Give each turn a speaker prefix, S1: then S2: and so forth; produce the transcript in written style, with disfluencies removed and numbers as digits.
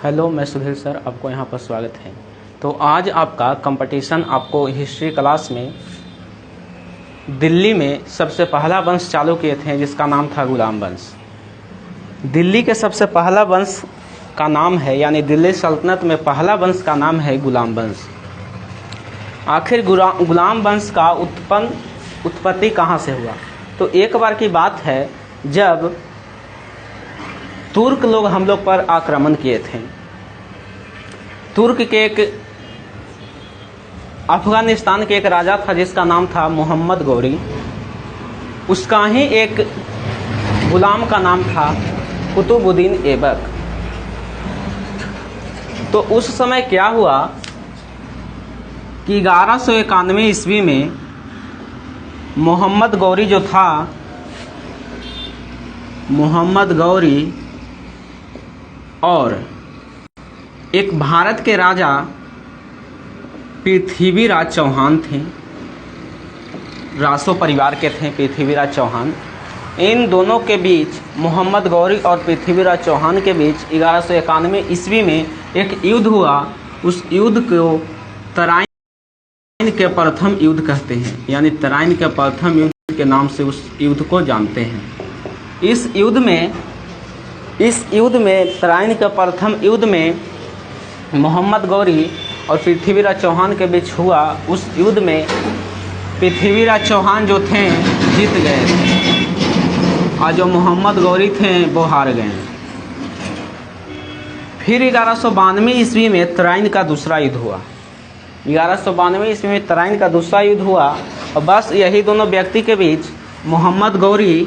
S1: Hello, मैं Sudhir sir, आपको यहाँ पर स्वागत है। तो आज आपका कंपटीशन आपको हिस्ट्री क्लास में दिल्ली में सबसे पहला वंश चालू किए थे जिसका नाम था गुलाम वंश। दिल्ली के सबसे पहला वंश का नाम है, यानी दिल्ली सल्तनत में पहला वंश का नाम है गुलाम वंश। आखिर गुलाम वंश का उत्पत्ति कहाँ से हुआ? तो एक बार की बात है जब तुर्क लोग हम लोग पर आक्रमण किए थे। तुर्क के एक अफगानिस्तान के एक राजा था जिसका नाम था मोहम्मद गौरी। उसका ही एक गुलाम का नाम था कुतुबुद्दीन ऐबक। तो उस समय क्या हुआ कि 1191 ईस्वी में मोहम्मद गौरी जो था, मोहम्मद गौरी और एक भारत के राजा पृथ्वीराज चौहान थे, रासो परिवार के थे पृथ्वीराज चौहान। इन दोनों के बीच, मोहम्मद गौरी और पृथ्वीराज चौहान के बीच 1191 ईस्वी में एक युद्ध हुआ। उस युद्ध को तराइन के प्रथम युद्ध कहते हैं, यानी तराइन के प्रथम युद्ध के नाम से उस युद्ध को जानते हैं। इस युद्ध में तराइन के प्रथम युद्ध में मोहम्मद गौरी और पृथ्वीराज चौहान के बीच हुआ। उस युद्ध में पृथ्वीराज चौहान जो थे जीत गए थे और जो मोहम्मद गौरी थे वो हार गए। फिर 1192 ईस्वी में तराइन का दूसरा युद्ध हुआ। 1192 ईस्वी में तराइन का दूसरा युद्ध हुआ और बस यही दोनों व्यक्ति के बीच, मोहम्मद गौरी